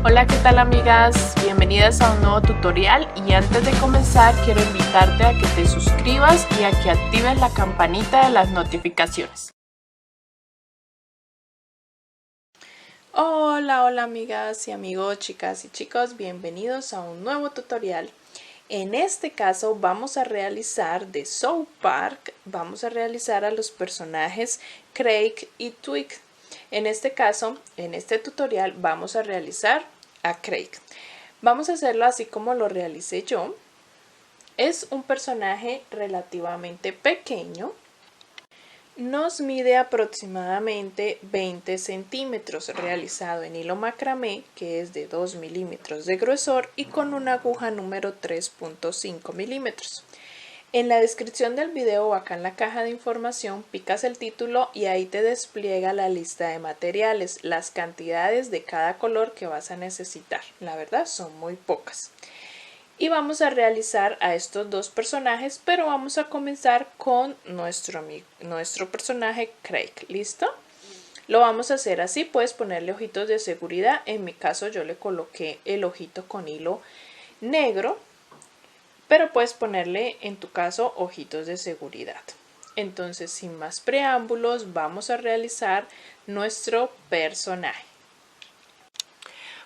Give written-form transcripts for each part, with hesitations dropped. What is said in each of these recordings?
Hola, ¿qué tal amigas? Bienvenidas a un nuevo tutorial y antes de comenzar quiero invitarte a que te suscribas y a que actives la campanita de las notificaciones. Hola amigas y amigos, chicas y chicos, bienvenidos a un nuevo tutorial. En este caso vamos a realizar de South Park, vamos a realizar a los personajes Craig y Twig. En este caso, en este tutorial vamos a realizar a Craig. Vamos a hacerlo así como lo realicé yo. Es un personaje relativamente pequeño. Nos mide aproximadamente 20 centímetros, realizado en hilo macramé, que es de 2 milímetros de grosor y con una aguja número 3.5 milímetros. En la descripción del video o acá en la caja de información picas el título y ahí te despliega la lista de materiales, las cantidades de cada color que vas a necesitar. La verdad son muy pocas. Y vamos a realizar a estos dos personajes, pero vamos a comenzar con nuestro personaje Craig. ¿Listo? Lo vamos a hacer así, puedes ponerle ojitos de seguridad. En mi caso yo le coloqué el ojito con hilo negro, pero puedes ponerle en tu caso ojitos de seguridad. Entonces, sin más preámbulos, vamos a realizar nuestro personaje.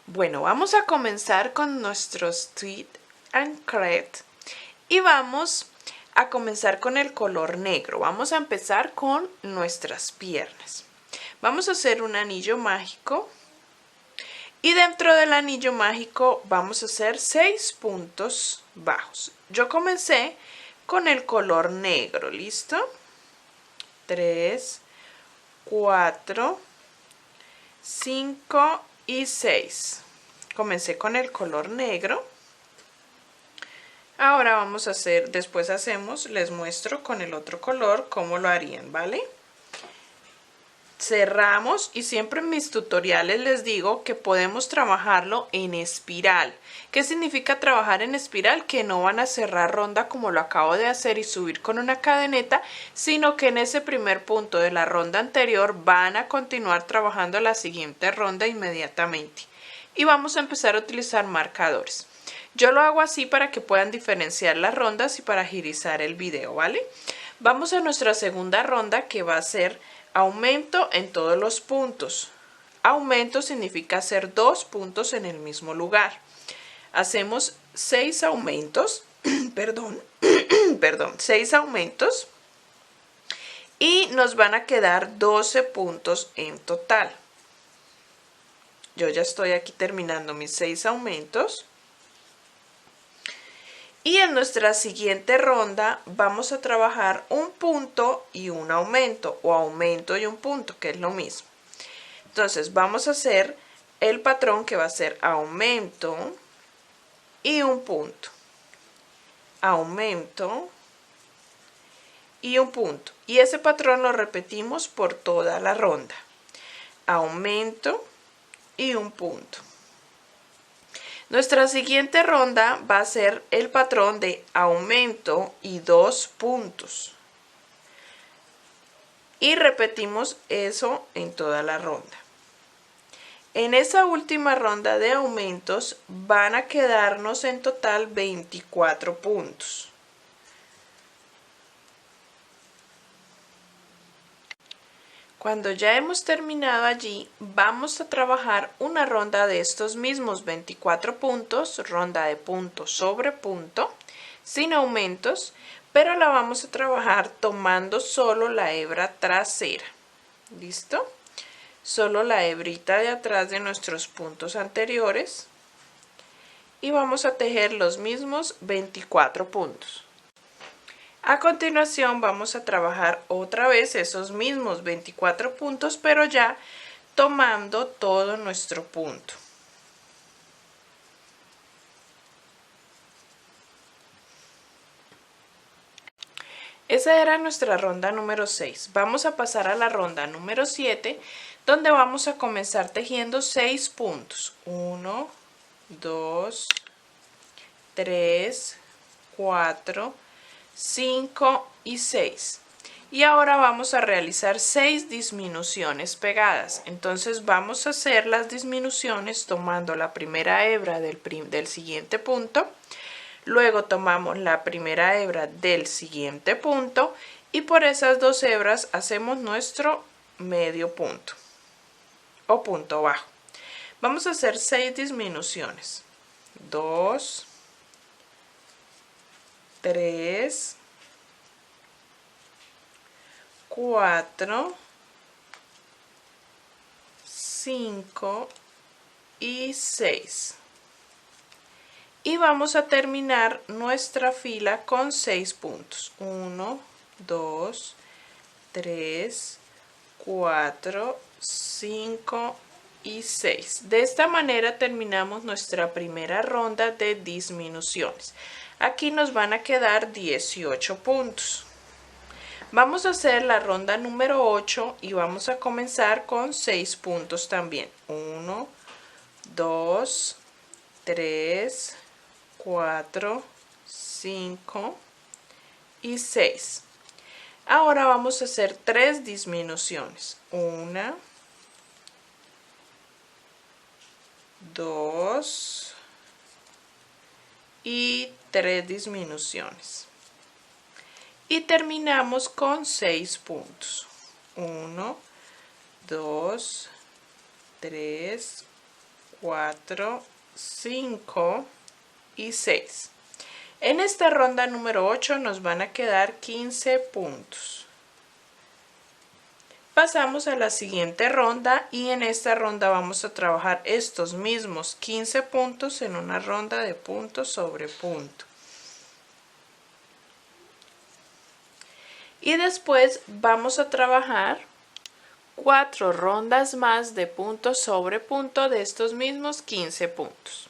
Bueno, vamos a comenzar con nuestros Twig and Craig y vamos a comenzar con el color negro. Vamos a empezar con nuestras piernas. Vamos a hacer un anillo mágico y dentro del anillo mágico vamos a hacer 6 puntos bajos. Yo comencé con el color negro, ¿listo? 3, 4, 5 y 6. Comencé con el color negro. Ahora vamos a hacer, después les muestro con el otro color cómo lo harían, ¿vale? Cerramos y siempre en mis tutoriales les digo que podemos trabajarlo en espiral. ¿Qué significa trabajar en espiral? Que no van a cerrar ronda como lo acabo de hacer y subir con una cadeneta, sino que en ese primer punto de la ronda anterior van a continuar trabajando la siguiente ronda inmediatamente. Y vamos a empezar a utilizar marcadores. Yo lo hago así para que puedan diferenciar las rondas y para agilizar el video, ¿vale? Vamos a nuestra segunda ronda, que va a ser aumento en todos los puntos. Aumento significa hacer 2 puntos en el mismo lugar. Hacemos 6 aumentos, perdón, 6 aumentos y nos van a quedar 12 puntos en total. Yo ya estoy aquí terminando mis 6 aumentos. Y en nuestra siguiente ronda vamos a trabajar un punto y un aumento, o aumento y un punto, que es lo mismo. Entonces vamos a hacer el patrón que va a ser aumento y un punto. Aumento y un punto. Y ese patrón lo repetimos por toda la ronda. Aumento y un punto. Nuestra siguiente ronda va a ser el patrón de aumento y 2 puntos. Y repetimos eso en toda la ronda. En esa última ronda de aumentos van a quedarnos en total 24 puntos. Cuando ya hemos terminado allí, vamos a trabajar una ronda de estos mismos 24 puntos, ronda de punto sobre punto, sin aumentos, pero la vamos a trabajar tomando solo la hebra trasera. ¿Listo? Solo la hebrita de atrás de nuestros puntos anteriores y vamos a tejer los mismos 24 puntos. A continuación vamos a trabajar otra vez esos mismos 24 puntos, pero ya tomando todo nuestro punto. Esa era nuestra ronda número 6. Vamos a pasar a la ronda número 7, donde vamos a comenzar tejiendo 6 puntos. 1, 2, 3, 4, 5 y 6. Y ahora vamos a realizar 6 disminuciones pegadas. Entonces vamos a hacer las disminuciones tomando la primera hebra del siguiente punto. Luego tomamos la primera hebra del siguiente punto y por esas 2 hebras hacemos nuestro medio punto o punto bajo. Vamos a hacer 6 disminuciones. 2, 3, 4, 5 y 6. Y vamos a terminar nuestra fila con 6 puntos. 1, 2, 3, 4, 5 y 6. De esta manera terminamos nuestra primera ronda de disminuciones. Aquí nos van a quedar 18 puntos. Vamos a hacer la ronda número 8 y vamos a comenzar con 6 puntos también. 1, 2, 3, 4, 5 y 6. Ahora vamos a hacer 3 disminuciones. 1, 2 y 3 disminuciones. Y terminamos con 6 puntos. 1, 2, 3, 4, 5 y 6. En esta ronda número 8 nos van a quedar 15 puntos. Pasamos a la siguiente ronda y en esta ronda vamos a trabajar estos mismos 15 puntos en una ronda de punto sobre punto. Y después vamos a trabajar 4 rondas más de punto sobre punto de estos mismos 15 puntos.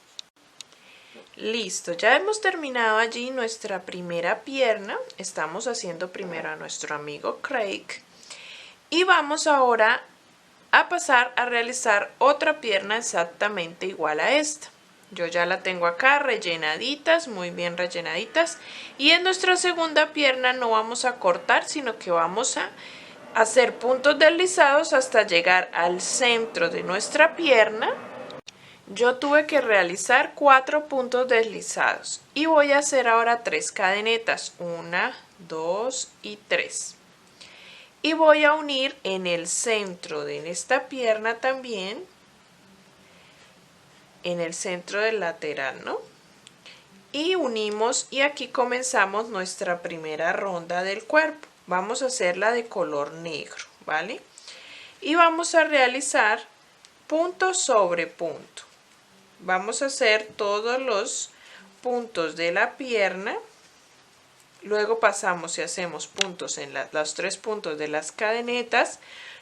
Listo, ya hemos terminado allí nuestra primera pierna. Estamos haciendo primero a nuestro amigo Craig. Y vamos ahora a pasar a realizar otra pierna exactamente igual a esta. Yo ya la tengo acá rellenaditas, muy bien rellenaditas. Y en nuestra segunda pierna no vamos a cortar, sino que vamos a hacer puntos deslizados hasta llegar al centro de nuestra pierna. Yo tuve que realizar 4 puntos deslizados y voy a hacer ahora 3 cadenetas, 1, 2 y 3. Y voy a unir en el centro de esta pierna también, en el centro del lateral, ¿no? Y unimos y aquí comenzamos nuestra primera ronda del cuerpo. Vamos a hacerla de color negro, ¿vale? Y vamos a realizar punto sobre punto. Vamos a hacer todos los puntos de la pierna. Luego pasamos y hacemos puntos en los 3 puntos de las cadenetas.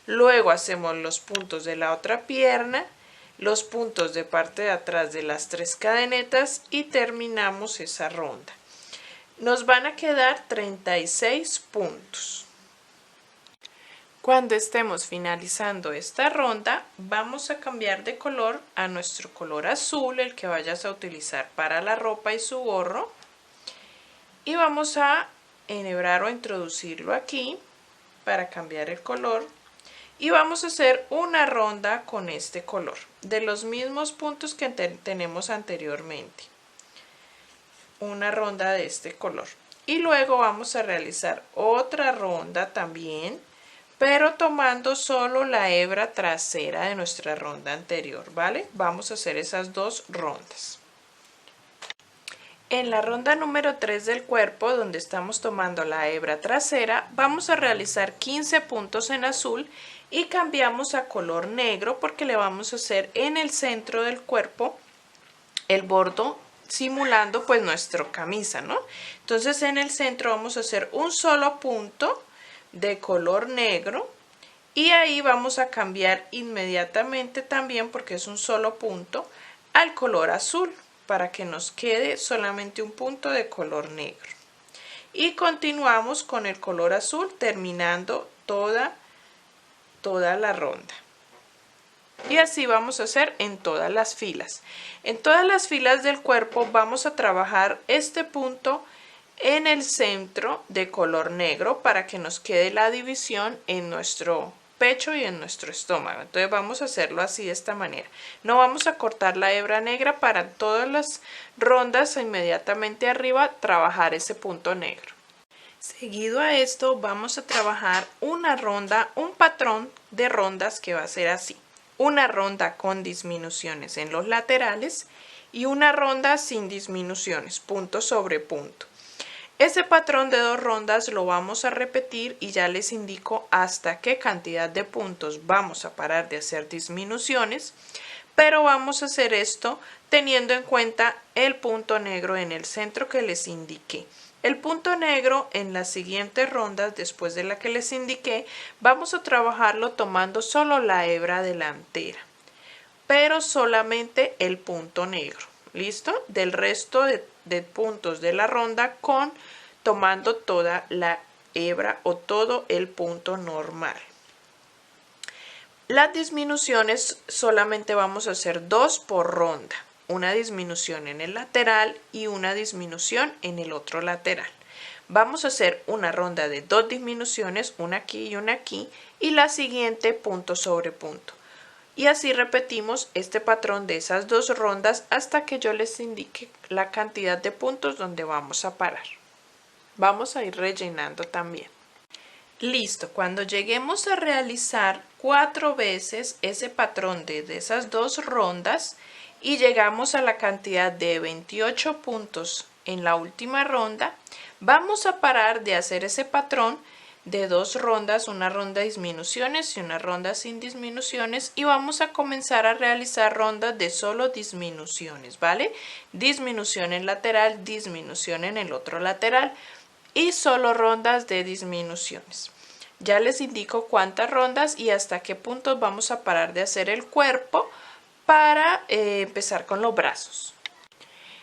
Luego hacemos los puntos de la otra pierna, los puntos de parte de atrás de las 3 cadenetas y terminamos esa ronda. Nos van a quedar 36 puntos. Cuando estemos finalizando esta ronda, vamos a cambiar de color a nuestro color azul, el que vayas a utilizar para la ropa y su gorro. Y vamos a enhebrar o introducirlo aquí para cambiar el color. Y vamos a hacer una ronda con este color, de los mismos puntos que tenemos anteriormente. Una ronda de este color. Y luego vamos a realizar otra ronda también, pero tomando solo la hebra trasera de nuestra ronda anterior, ¿vale? Vamos a hacer esas 2 rondas. En la ronda número 3 del cuerpo, donde estamos tomando la hebra trasera, vamos a realizar 15 puntos en azul y cambiamos a color negro porque le vamos a hacer en el centro del cuerpo el bordo simulando pues nuestra camisa, ¿no? Entonces en el centro vamos a hacer un solo punto de color negro y ahí vamos a cambiar inmediatamente también, porque es un solo punto, al color azul para que nos quede solamente un punto de color negro. Y continuamos con el color azul terminando toda la ronda. Y así vamos a hacer en todas las filas. En todas las filas del cuerpo vamos a trabajar este punto en el centro de color negro para que nos quede la división en nuestro pecho y en nuestro estómago. Entonces vamos a hacerlo así, de esta manera. No vamos a cortar la hebra negra para todas las rondas, inmediatamente arriba trabajar ese punto negro. Seguido a esto vamos a trabajar una ronda, un patrón de rondas que va a ser así. Una ronda con disminuciones en los laterales y una ronda sin disminuciones, punto sobre punto. Ese patrón de 2 rondas lo vamos a repetir y ya les indico hasta qué cantidad de puntos vamos a parar de hacer disminuciones, pero vamos a hacer esto teniendo en cuenta el punto negro en el centro que les indiqué. El punto negro en las siguientes rondas, después de la que les indiqué, vamos a trabajarlo tomando solo la hebra delantera, pero solamente el punto negro. ¿Listo? Del resto de puntos de la ronda tomando toda la hebra o todo el punto normal. Las disminuciones solamente vamos a hacer 2 por ronda. Una disminución en el lateral y una disminución en el otro lateral. Vamos a hacer una ronda de 2 disminuciones, una aquí y una aquí, y la siguiente punto sobre punto. Y así repetimos este patrón de esas 2 rondas hasta que yo les indique la cantidad de puntos donde vamos a parar. Vamos a ir rellenando también. Listo, cuando lleguemos a realizar 4 veces ese patrón de esas 2 rondas y llegamos a la cantidad de 28 puntos en la última ronda, vamos a parar de hacer ese patrón de 2 rondas, una ronda de disminuciones y una ronda sin disminuciones, y vamos a comenzar a realizar rondas de solo disminuciones, ¿vale? Disminución en lateral, disminución en el otro lateral y solo rondas de disminuciones. Ya les indico cuántas rondas y hasta qué puntos vamos a parar de hacer el cuerpo para empezar con los brazos.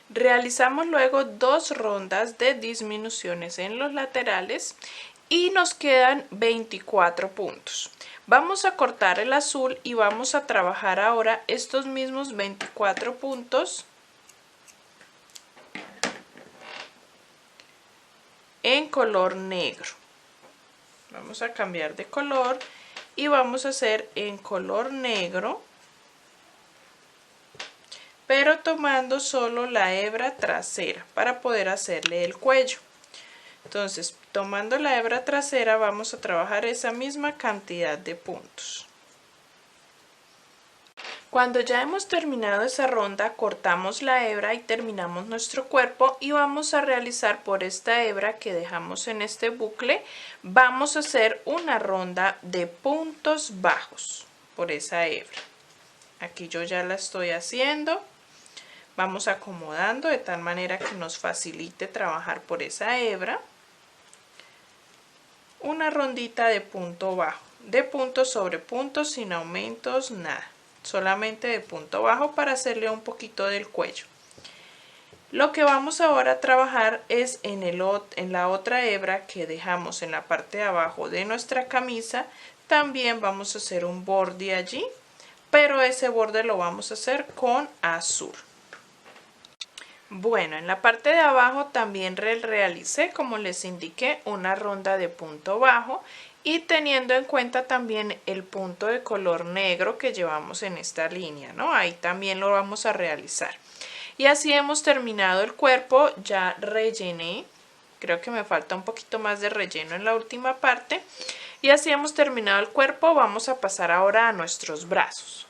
Realizamos luego 2 rondas de disminuciones en los laterales y nos quedan 24 puntos. Vamos a cortar el azul y vamos a trabajar ahora estos mismos 24 puntos en color negro. Vamos a cambiar de color y vamos a hacer en color negro, pero tomando solo la hebra trasera para poder hacerle el cuello. Entonces, tomando la hebra trasera vamos a trabajar esa misma cantidad de puntos. Cuando ya hemos terminado esa ronda, cortamos la hebra y terminamos nuestro cuerpo y vamos a realizar por esta hebra que dejamos en este bucle, vamos a hacer una ronda de puntos bajos por esa hebra. Aquí yo ya la estoy haciendo. Vamos acomodando de tal manera que nos facilite trabajar por esa hebra. Una rondita de punto bajo, de punto sobre punto, sin aumentos, nada, solamente de punto bajo para hacerle un poquito del cuello. Lo que vamos ahora a trabajar es en la otra hebra que dejamos en la parte de abajo de nuestra camisa. También vamos a hacer un borde allí, pero ese borde lo vamos a hacer con azul. Bueno, en la parte de abajo también realicé, como les indiqué, una ronda de punto bajo y teniendo en cuenta también el punto de color negro que llevamos en esta línea, ¿no? Ahí también lo vamos a realizar. Y así hemos terminado el cuerpo, ya rellené, creo que me falta un poquito más de relleno en la última parte. Y así hemos terminado el cuerpo, vamos a pasar ahora a nuestros brazos.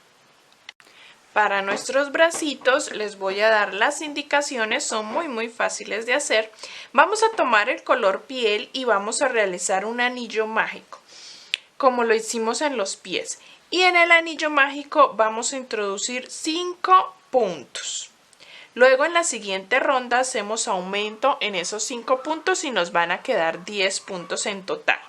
Para nuestros bracitos les voy a dar las indicaciones, son muy fáciles de hacer. Vamos a tomar el color piel y vamos a realizar un anillo mágico, como lo hicimos en los pies. Y en el anillo mágico vamos a introducir 5 puntos. Luego en la siguiente ronda hacemos aumento en esos 5 puntos y nos van a quedar 10 puntos en total.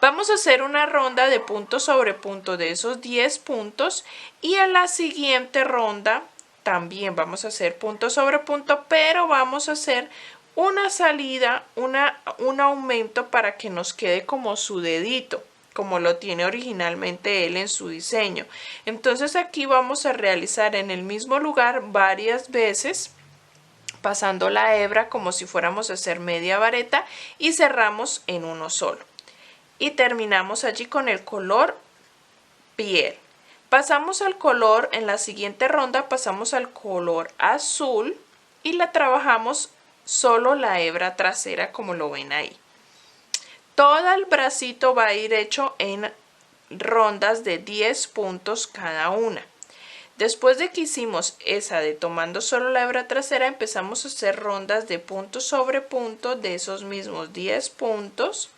Vamos a hacer una ronda de punto sobre punto de esos 10 puntos y en la siguiente ronda también vamos a hacer punto sobre punto, pero vamos a hacer una salida, un aumento para que nos quede como su dedito, como lo tiene originalmente él en su diseño. Entonces aquí vamos a realizar en el mismo lugar varias veces pasando la hebra como si fuéramos a hacer media vareta y cerramos en uno solo. Y terminamos allí con el color piel. Pasamos al color, en la siguiente ronda pasamos al color azul y la trabajamos solo la hebra trasera como lo ven ahí. Todo el bracito va a ir hecho en rondas de 10 puntos cada una. Después de que hicimos esa de tomando solo la hebra trasera, empezamos a hacer rondas de punto sobre punto de esos mismos 10 puntos,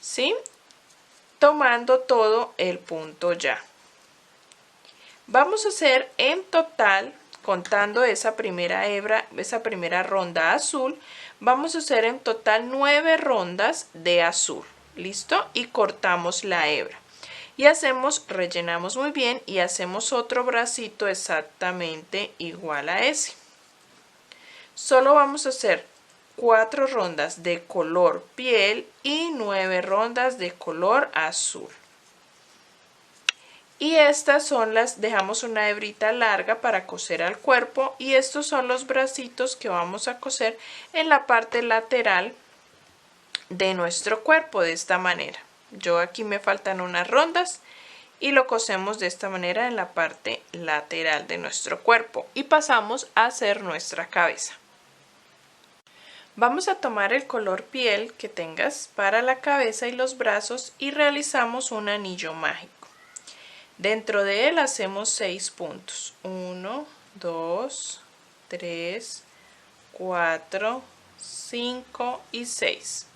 ¿sí? Tomando todo el punto ya. Vamos a hacer en total, contando esa primera hebra, esa primera ronda azul, vamos a hacer en total 9 rondas de azul. ¿Listo? Y cortamos la hebra. Y rellenamos muy bien y hacemos otro bracito exactamente igual a ese. Solo vamos a hacer 4 rondas de color piel y 9 rondas de color azul. Y estas son dejamos una hebrita larga para coser al cuerpo y estos son los bracitos que vamos a coser en la parte lateral de nuestro cuerpo de esta manera. Yo aquí me faltan unas rondas y lo cosemos de esta manera en la parte lateral de nuestro cuerpo y pasamos a hacer nuestra cabeza. Vamos a tomar el color piel que tengas para la cabeza y los brazos y realizamos un anillo mágico. Dentro de él hacemos 6 puntos. 1, 2, 3, 4, 5 y 6.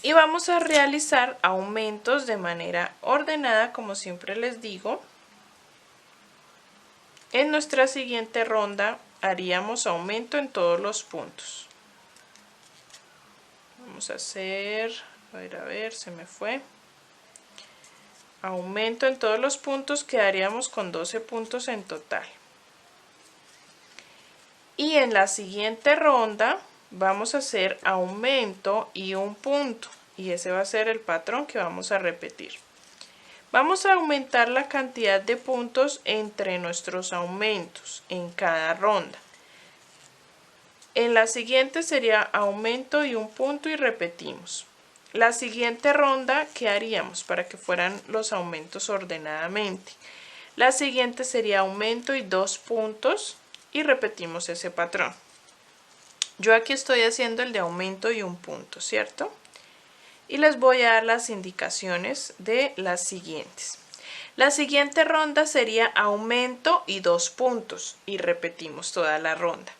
Y vamos a realizar aumentos de manera ordenada, como siempre les digo. En nuestra siguiente ronda haríamos aumento en todos los puntos. Vamos a hacer, a ver, se me fue. Aumento en todos los puntos, quedaríamos con 12 puntos en total. Y en la siguiente ronda vamos a hacer aumento y un punto. Y ese va a ser el patrón que vamos a repetir. Vamos a aumentar la cantidad de puntos entre nuestros aumentos en cada ronda. En la siguiente sería aumento y un punto y repetimos. La siguiente ronda, ¿qué haríamos para que fueran los aumentos ordenadamente? La siguiente sería aumento y 2 puntos y repetimos ese patrón. Yo aquí estoy haciendo el de aumento y un punto, ¿cierto? Y les voy a dar las indicaciones de las siguientes. La siguiente ronda sería aumento y 2 puntos y repetimos toda la ronda.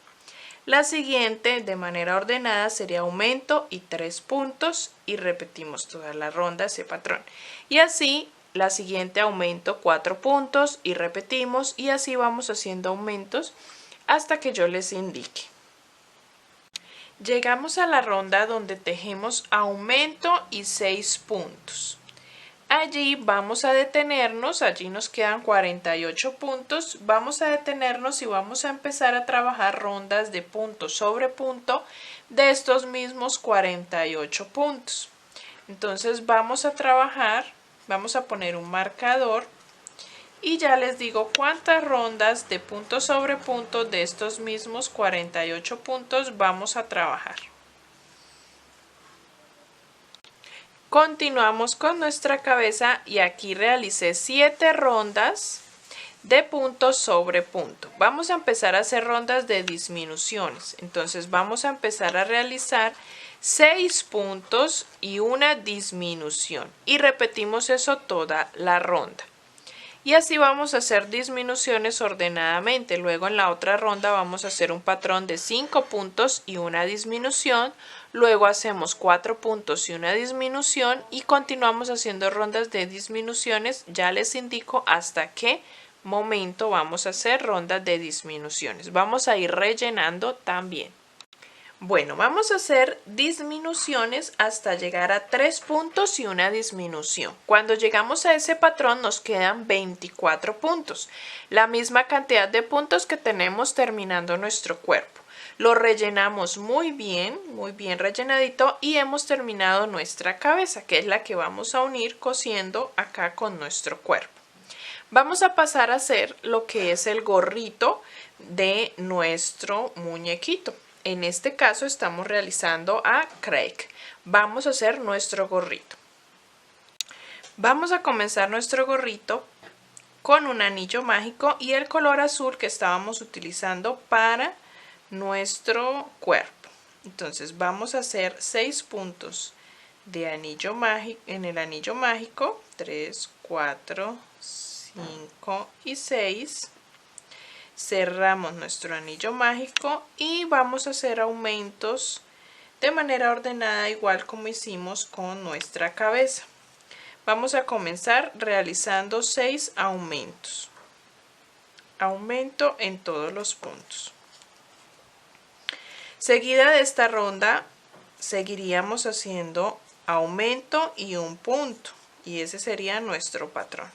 La siguiente, de manera ordenada, sería aumento y 3 puntos y repetimos toda la ronda, ese patrón. Y así, la siguiente aumento 4 puntos y repetimos y así vamos haciendo aumentos hasta que yo les indique. Llegamos a la ronda donde tejemos aumento y 6 puntos. Allí vamos a detenernos, allí nos quedan 48 puntos, vamos a detenernos y vamos a empezar a trabajar rondas de punto sobre punto de estos mismos 48 puntos. Entonces vamos a trabajar, vamos a poner un marcador y ya les digo cuántas rondas de punto sobre punto de estos mismos 48 puntos vamos a trabajar. Continuamos con nuestra cabeza y aquí realicé 7 rondas de punto sobre punto. Vamos a empezar a hacer rondas de disminuciones. Entonces vamos a empezar a realizar 6 puntos y una disminución. Y repetimos eso toda la ronda. Y así vamos a hacer disminuciones ordenadamente. Luego en la otra ronda vamos a hacer un patrón de 5 puntos y una disminución. Luego hacemos 4 puntos y una disminución y continuamos haciendo rondas de disminuciones. Ya les indico hasta qué momento vamos a hacer rondas de disminuciones. Vamos a ir rellenando también. Bueno, vamos a hacer disminuciones hasta llegar a 3 puntos y una disminución. Cuando llegamos a ese patrón nos quedan 24 puntos, la misma cantidad de puntos que tenemos terminando nuestro cuerpo. Lo rellenamos muy bien rellenadito y hemos terminado nuestra cabeza, que es la que vamos a unir cosiendo acá con nuestro cuerpo. Vamos a pasar a hacer lo que es el gorrito de nuestro muñequito. En este caso estamos realizando a Craig. Vamos a hacer nuestro gorrito. Vamos a comenzar nuestro gorrito con un anillo mágico y el color azul que estábamos utilizando para nuestro cuerpo. Entonces vamos a hacer 6 puntos de anillo mágico en el anillo mágico, 3, 4, 5 y 6. Cerramos nuestro anillo mágico y vamos a hacer aumentos de manera ordenada, igual como hicimos con nuestra cabeza. Vamos a comenzar realizando 6 aumentos. Aumento en todos los puntos. Seguida de esta ronda seguiríamos haciendo aumento y un punto, y ese sería nuestro patrón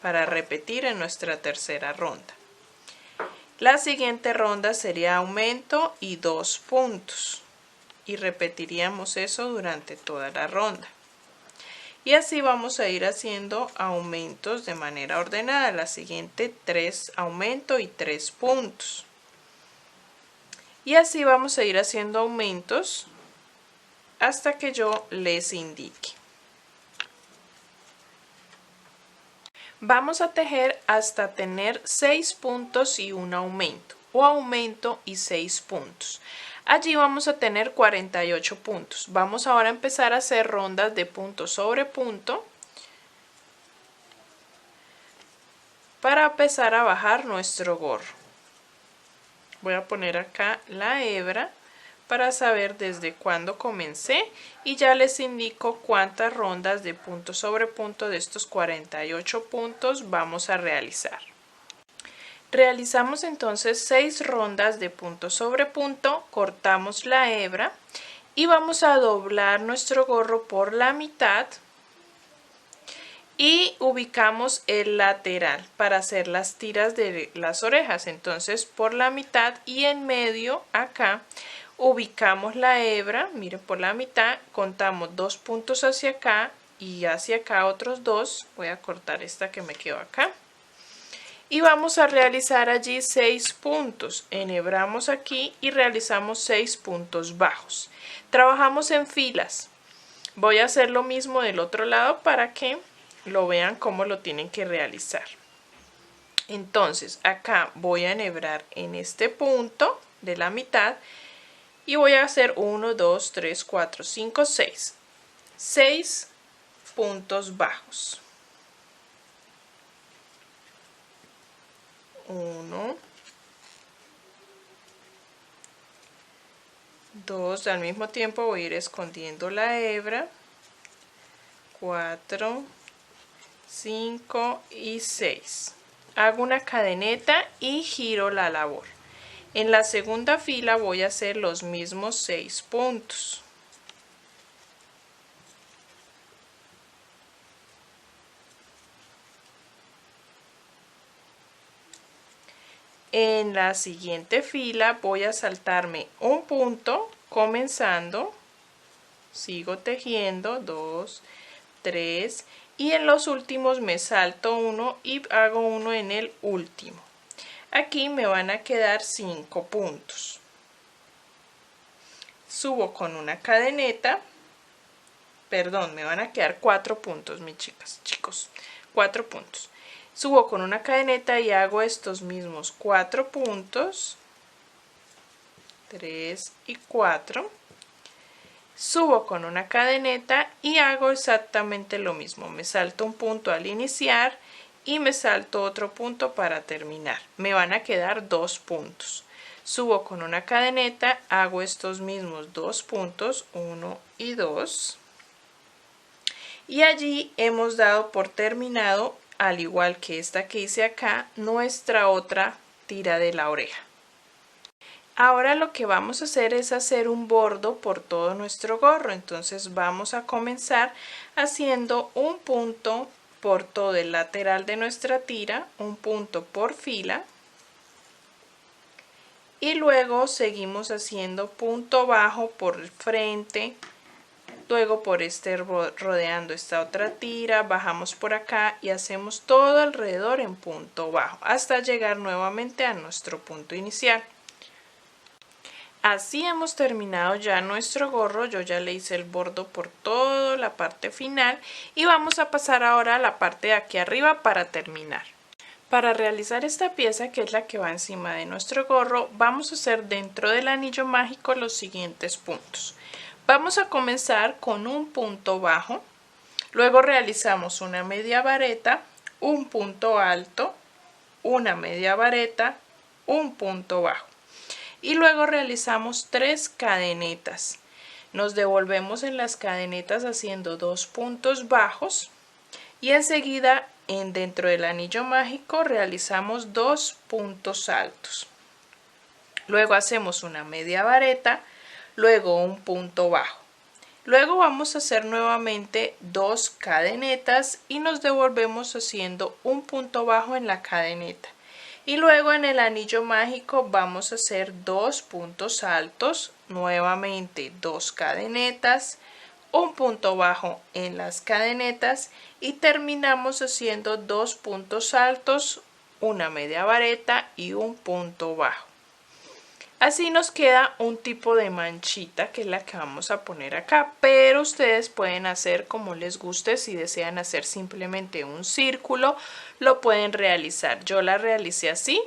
para repetir en nuestra tercera ronda. La siguiente ronda sería aumento y 2 puntos, y repetiríamos eso durante toda la ronda. Y así vamos a ir haciendo aumentos de manera ordenada. La siguiente 3 aumento y 3 puntos. Y así vamos a ir haciendo aumentos hasta que yo les indique. Vamos a tejer hasta tener 6 puntos y un aumento, o aumento y 6 puntos. Allí vamos a tener 48 puntos. Vamos ahora a empezar a hacer rondas de punto sobre punto para empezar a bajar nuestro gorro. Voy a poner acá la hebra para saber desde cuándo comencé y ya les indico cuántas rondas de punto sobre punto de estos 48 puntos vamos a realizar. Realizamos entonces 6 rondas de punto sobre punto, cortamos la hebra y vamos a doblar nuestro gorro por la mitad y ubicamos el lateral para hacer las tiras de las orejas. Entonces por la mitad y en medio acá ubicamos la hebra, miren, por la mitad, contamos 2 puntos hacia acá y hacia acá otros 2. Voy a cortar esta que me quedó acá. Y vamos a realizar allí 6 puntos. Enhebramos aquí y realizamos 6 puntos bajos. Trabajamos en filas. Voy a hacer lo mismo del otro lado para que lo vean cómo lo tienen que realizar. Entonces acá voy a enhebrar en este punto de la mitad y voy a hacer 1, 2, 3, 4, 5, 6. 6 puntos bajos. 1, 2, al mismo tiempo voy a ir escondiendo la hebra, 4, 5 y 6. Hago una cadeneta y giro la labor. En la segunda fila voy a hacer los mismos 6 puntos. En la siguiente fila voy a saltarme un punto comenzando, sigo tejiendo 2, 3 y en los últimos me salto uno y hago uno en el último. Aquí me van a quedar 5 puntos. Subo con una cadeneta, perdón, me van a quedar 4 puntos, mis chicos, 4 puntos. Subo con una cadeneta y hago estos mismos 4 puntos, 3 y 4. Subo con una cadeneta y hago exactamente lo mismo. Me salto un punto al iniciar y me salto otro punto para terminar. Me van a quedar 2 puntos. Subo con una cadeneta, hago estos mismos 2 puntos, 1 y 2. Y allí hemos dado por terminado, al igual que esta que hice acá, nuestra otra tira de la oreja. Ahora lo que vamos a hacer es hacer un bordo por todo nuestro gorro. Entonces vamos a comenzar haciendo un punto por todo el lateral de nuestra tira, un punto por fila. Y luego seguimos haciendo punto bajo por el frente luego por rodeando esta otra tira, bajamos por acá y hacemos todo alrededor en punto bajo hasta llegar nuevamente a nuestro punto inicial. Así hemos terminado ya nuestro gorro. Yo ya le hice el bordo por toda la parte final y vamos a pasar ahora a la parte de aquí arriba para terminar. Para realizar esta pieza, que es la que va encima de nuestro gorro, vamos a hacer dentro del anillo mágico los siguientes puntos. Vamos a comenzar con un punto bajo, luego realizamos una media vareta, un punto alto, una media vareta, un punto bajo. Y luego realizamos 3 cadenetas. Nos devolvemos en las cadenetas haciendo 2 puntos bajos y enseguida dentro del anillo mágico realizamos 2 puntos altos. Luego hacemos una media vareta, luego un punto bajo. Luego vamos a hacer nuevamente 2 cadenetas y nos devolvemos haciendo un punto bajo en la cadeneta. Y luego en el anillo mágico vamos a hacer 2 puntos altos, nuevamente 2 cadenetas, un punto bajo en las cadenetas y terminamos haciendo 2 puntos altos, una media vareta y un punto bajo. Así nos queda un tipo de manchita que es la que vamos a poner acá, pero ustedes pueden hacer como les guste. Si desean hacer simplemente un círculo, lo pueden realizar. Yo la realicé así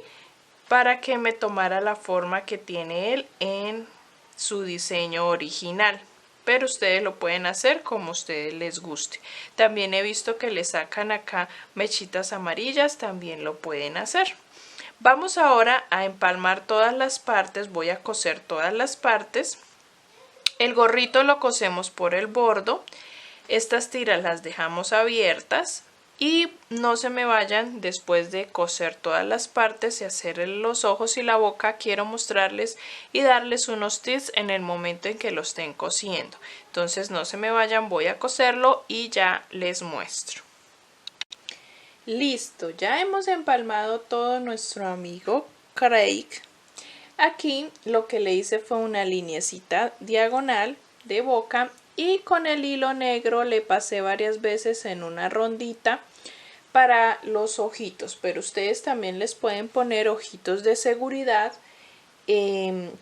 para que me tomara la forma que tiene él en su diseño original, pero ustedes lo pueden hacer como a ustedes les guste. También he visto que le sacan acá mechitas amarillas, también lo pueden hacer. Vamos ahora a empalmar todas las partes, voy a coser todas las partes. El gorrito lo cosemos por el bordo, estas tiras las dejamos abiertas y no se me vayan. Después de coser todas las partes y hacer los ojos y la boca, quiero mostrarles y darles unos tips en el momento en que lo estén cosiendo. Entonces no se me vayan, voy a coserlo y ya les muestro. Listo, ya hemos empalmado todo nuestro amigo Craig. Aquí lo que le hice fue una lineecita diagonal de boca y con el hilo negro le pasé varias veces en una rondita para los ojitos, pero ustedes también les pueden poner ojitos de seguridad,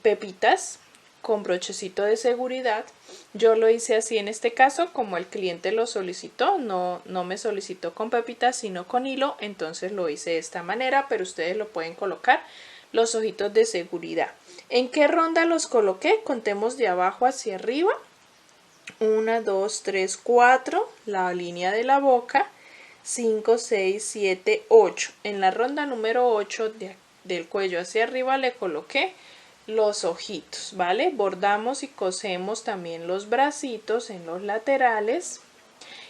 pepitas con brochecito de seguridad. Yo lo hice así en este caso, como el cliente lo solicitó, no me solicitó con pepitas sino con hilo, entonces lo hice de esta manera, pero ustedes lo pueden colocar los ojitos de seguridad. ¿En qué ronda los coloqué? Contemos de abajo hacia arriba. 1, 2, 3, 4, la línea de la boca, 5, 6, 7, 8. En la ronda número 8 del cuello hacia arriba le coloqué los ojitos, ¿vale? Bordamos y cosemos también los bracitos en los laterales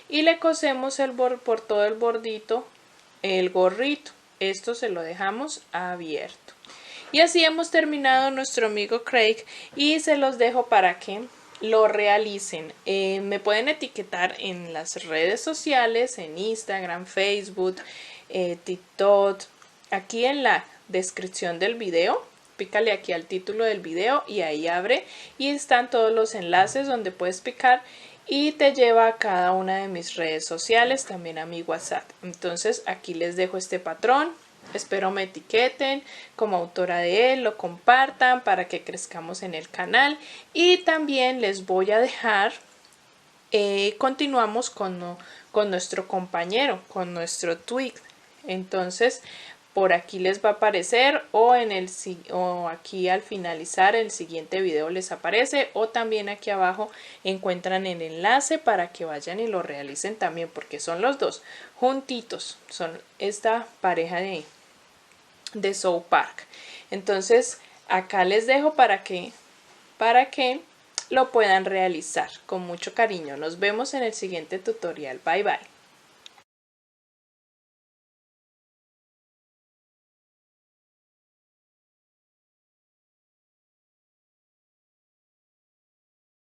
y le cosemos por todo el bordito el gorrito. Esto se lo dejamos abierto. Y así hemos terminado nuestro amigo Craig y se los dejo para que lo realicen. Me pueden etiquetar en las redes sociales, en Instagram, Facebook, TikTok. Aquí en la descripción del video, pícale aquí al título del video y ahí abre y están todos los enlaces donde puedes picar y te lleva a cada una de mis redes sociales, también a mi WhatsApp. Entonces aquí les dejo este patrón. Espero me etiqueten como autora de él, lo compartan para que crezcamos en el canal y también les voy a dejar, continuamos con nuestro compañero, con nuestro twig. Entonces por aquí les va a aparecer o aquí al finalizar el siguiente video les aparece, o también aquí abajo encuentran el enlace para que vayan y lo realicen también, porque son los dos juntitos, son esta pareja de South Park. Entonces acá les dejo para que lo puedan realizar con mucho cariño. Nos vemos en el siguiente tutorial. Bye bye.